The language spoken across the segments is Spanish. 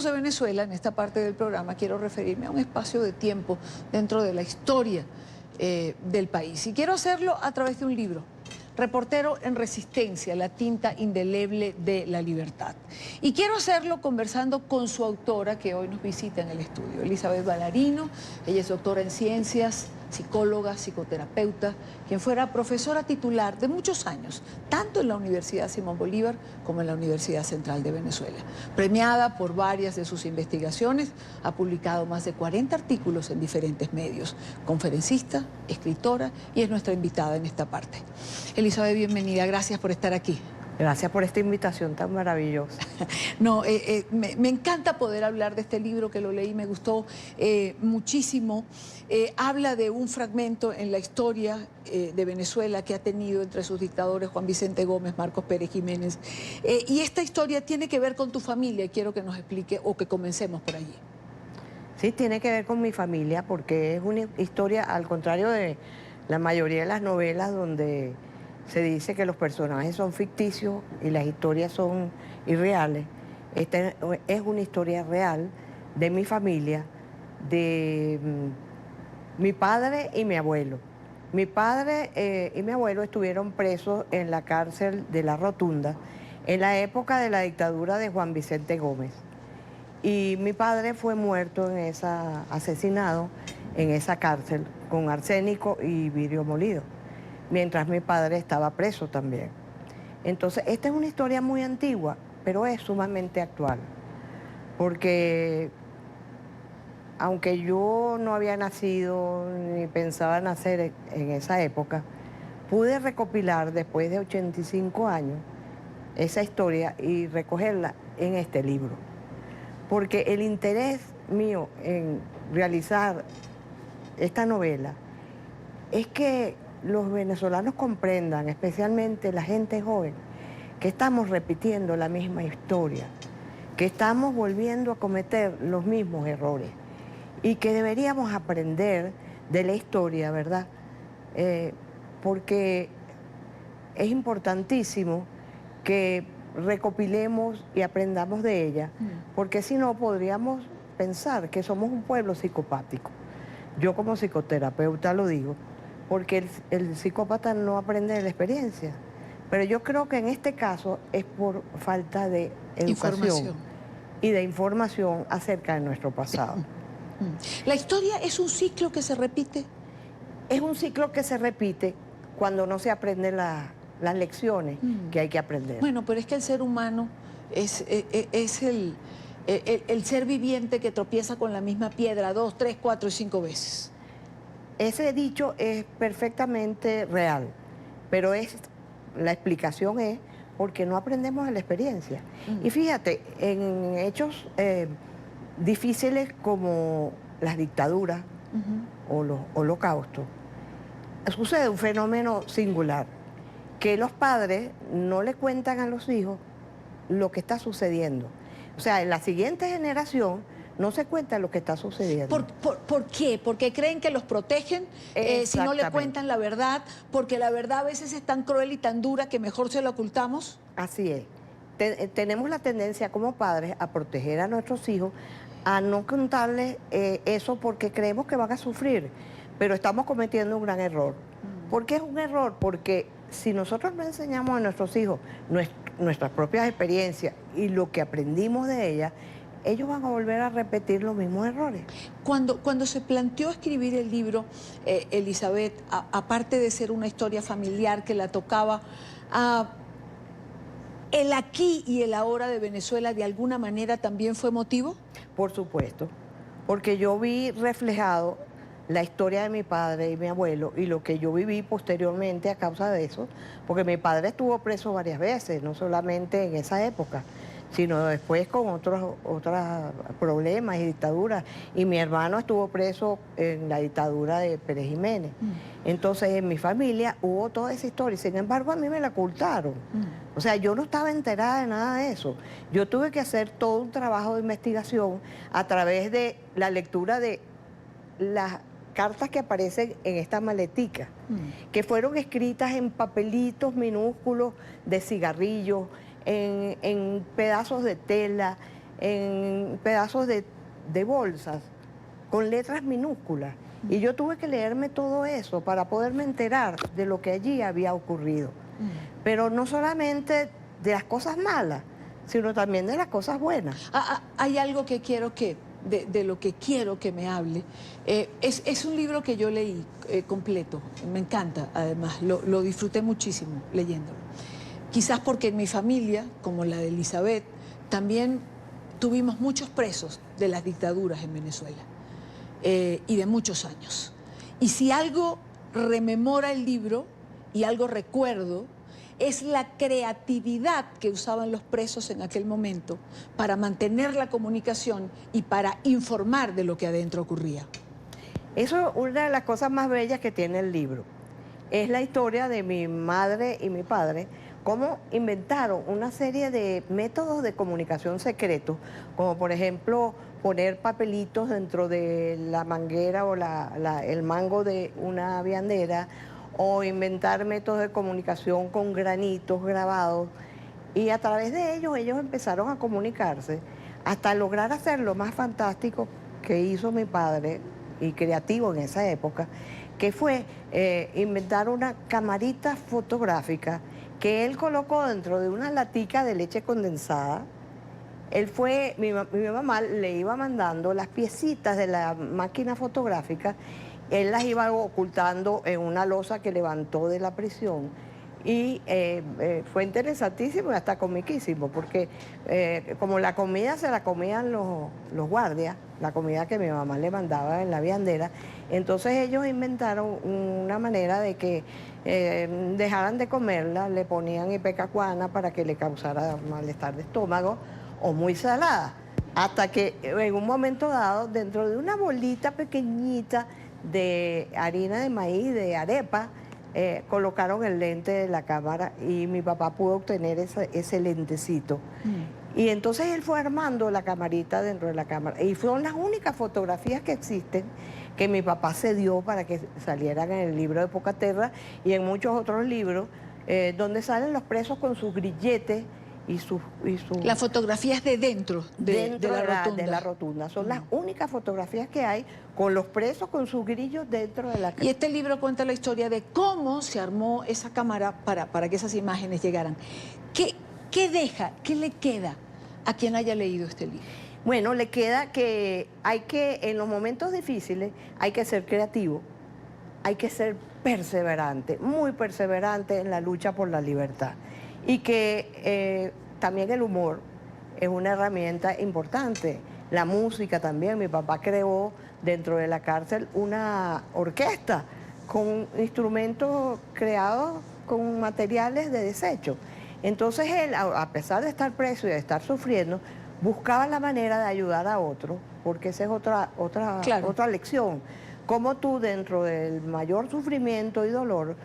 De Venezuela, en esta parte del programa, quiero referirme a un espacio de tiempo dentro de la historia del país. Y quiero hacerlo a través de un libro, Reportero en Resistencia, la tinta indeleble de la libertad. Y quiero hacerlo conversando con su autora, que hoy nos visita en el estudio, Elizabeth Ballarino. Ella es doctora en ciencias, psicóloga, psicoterapeuta, quien fuera profesora titular de muchos años, tanto en la Universidad Simón Bolívar como en la Universidad Central de Venezuela. Premiada por varias de sus investigaciones, ha publicado más de 40 artículos en diferentes medios, conferencista, escritora y es nuestra invitada en esta parte. Elizabeth, bienvenida, gracias por estar aquí. Gracias por esta invitación tan maravillosa. No, me encanta poder hablar de este libro, que lo leí, me gustó muchísimo. Habla de un fragmento en la historia de Venezuela que ha tenido entre sus dictadores Juan Vicente Gómez, Marcos Pérez Jiménez. Y esta historia tiene que ver con tu familia y quiero que nos explique o que comencemos por allí. Sí, tiene que ver con mi familia porque es una historia, al contrario de la mayoría de las novelas donde se dice que los personajes son ficticios y las historias son irreales. Esta es una historia real de mi familia, de mi padre y mi abuelo. Mi padre y mi abuelo estuvieron presos en la cárcel de La Rotunda en la época de la dictadura de Juan Vicente Gómez. Y mi padre fue muerto asesinado en esa cárcel con arsénico y vidrio molido, mientras mi padre estaba preso también. Entonces, esta es una historia muy antigua, pero es sumamente actual, porque aunque yo no había nacido ni pensaba nacer en esa época, pude recopilar después de 85 años esa historia y recogerla en este libro. Porque el interés mío en realizar esta novela es que los venezolanos comprendan, especialmente la gente joven, que estamos repitiendo la misma historia, que estamos volviendo a cometer los mismos errores y que deberíamos aprender de la historia, ¿verdad? Porque es importantísimo que recopilemos y aprendamos de ella, porque si no podríamos pensar que somos un pueblo psicopático. Yo como psicoterapeuta lo digo, porque el psicópata no aprende de la experiencia, pero yo creo que en este caso es por falta de educación y de información acerca de nuestro pasado. ¿La historia es un ciclo que se repite? Es un ciclo que se repite cuando no se aprenden las lecciones que hay que aprender. Bueno, pero es que el ser humano es el ser viviente que tropieza con la misma piedra 2, 3, 4 y 5 veces. Ese dicho es perfectamente real, pero la explicación es porque no aprendemos de la experiencia. Y fíjate, en hechos difíciles como las dictaduras o los holocaustos, sucede un fenómeno singular, que los padres no le cuentan a los hijos lo que está sucediendo. O sea, en la siguiente generación no se cuenta lo que está sucediendo. ¿Por qué? Porque creen que los protegen si no le cuentan la verdad, porque la verdad a veces es tan cruel y tan dura que mejor se la ocultamos. Así es. Tenemos la tendencia como padres a proteger a nuestros hijos, a no contarles eso porque creemos que van a sufrir, pero estamos cometiendo un gran error. ¿Por qué es un error? Porque si nosotros no enseñamos a nuestros hijos nuestras propias experiencias y lo que aprendimos de ellas, ellos van a volver a repetir los mismos errores. Cuando se planteó escribir el libro, Elizabeth, aparte de ser una historia familiar que la tocaba, ¿el aquí y el ahora de Venezuela de alguna manera también fue motivo? Por supuesto, porque yo vi reflejado la historia de mi padre y mi abuelo y lo que yo viví posteriormente a causa de eso, porque mi padre estuvo preso varias veces, no solamente en esa época, sino después con otros problemas y dictaduras. Y mi hermano estuvo preso en la dictadura de Pérez Jiménez. Entonces, en mi familia hubo toda esa historia. Sin embargo, a mí me la ocultaron. O sea, yo no estaba enterada de nada de eso. Yo tuve que hacer todo un trabajo de investigación a través de la lectura de las cartas que aparecen en esta maletica, que fueron escritas en papelitos minúsculos de cigarrillos, en pedazos de tela, en pedazos de bolsas, con letras minúsculas. Y yo tuve que leerme todo eso para poderme enterar de lo que allí había ocurrido. Pero no solamente de las cosas malas, sino también de las cosas buenas. Hay algo que quiero de lo que quiero que me hable. Es un libro que yo leí completo, me encanta además, lo disfruté muchísimo leyéndolo. Quizás porque en mi familia, como la de Elizabeth, también tuvimos muchos presos de las dictaduras en Venezuela y de muchos años. Y si algo rememora el libro y algo recuerdo, es la creatividad que usaban los presos en aquel momento para mantener la comunicación y para informar de lo que adentro ocurría. Eso es una de las cosas más bellas que tiene el libro. Es la historia de mi madre y mi padre, cómo inventaron una serie de métodos de comunicación secretos, como por ejemplo poner papelitos dentro de la manguera o el mango de una viandera, o inventar métodos de comunicación con granitos grabados, y a través de ellos empezaron a comunicarse hasta lograr hacer lo más fantástico que hizo mi padre, y creativo en esa época, que fue inventar una camarita fotográfica que él colocó dentro de una latica de leche condensada. Mi mamá le iba mandando las piecitas de la máquina fotográfica, él las iba ocultando en una losa que levantó de la prisión, y fue interesantísimo y hasta comiquísimo, porque como la comida se la comían los guardias, la comida que mi mamá le mandaba en la viandera, entonces ellos inventaron una manera de que dejaran de comerla, le ponían ipecacuana para que le causara malestar de estómago, o muy salada, hasta que en un momento dado, dentro de una bolita pequeñita de harina de maíz, de arepa, colocaron el lente de la cámara y mi papá pudo obtener ese lentecito. Y entonces él fue armando la camarita dentro de la cámara. Y fueron las únicas fotografías que existen que mi papá cedió para que salieran en el libro de Pocaterra y en muchos otros libros, donde salen los presos con sus grilletes y sus... Las fotografías de dentro de la rotunda. Son las únicas fotografías que hay con los presos con sus grillos dentro de la cámara. Y este libro cuenta la historia de cómo se armó esa cámara para que esas imágenes llegaran. ¿Qué deja, qué le queda a quien haya leído este libro? Bueno, le queda que en los momentos difíciles, hay que ser creativo, hay que ser perseverante, muy perseverante en la lucha por la libertad. Y que también el humor es una herramienta importante. La música también. Mi papá creó dentro de la cárcel una orquesta con instrumentos creados con materiales de desecho. Entonces él, a pesar de estar preso y de estar sufriendo, buscaba la manera de ayudar a otros, porque esa es otra lección. Cómo tú, dentro del mayor sufrimiento y dolor,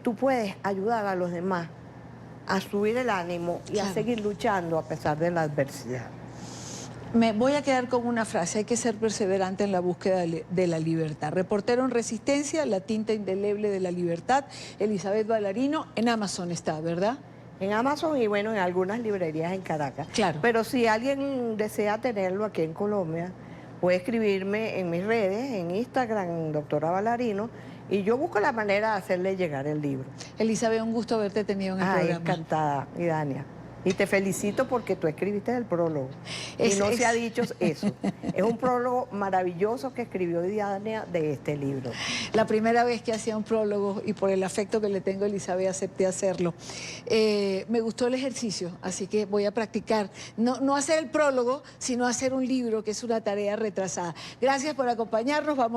tú puedes ayudar a los demás a subir el ánimo y a seguir luchando a pesar de la adversidad. Me voy a quedar con una frase: hay que ser perseverante en la búsqueda de la libertad. Reportero en Resistencia, La tinta indeleble de la libertad, Elizabeth Ballarino. En Amazon está, ¿verdad? En Amazon y bueno, en algunas librerías en Caracas. Claro. Pero si alguien desea tenerlo aquí en Colombia, puede escribirme en mis redes, en Instagram, doctora Ballarino, y yo busco la manera de hacerle llegar el libro. Elizabeth, un gusto haberte tenido en el programa. Encantada, Idania. Y te felicito porque tú escribiste el prólogo. Y no se ha dicho eso. Es un prólogo maravilloso que escribió Idania de este libro. La primera vez que hacía un prólogo, y por el afecto que le tengo a Elizabeth, acepté hacerlo. Me gustó el ejercicio, así que voy a practicar. No hacer el prólogo, sino hacer un libro, que es una tarea retrasada. Gracias por acompañarnos. Vamos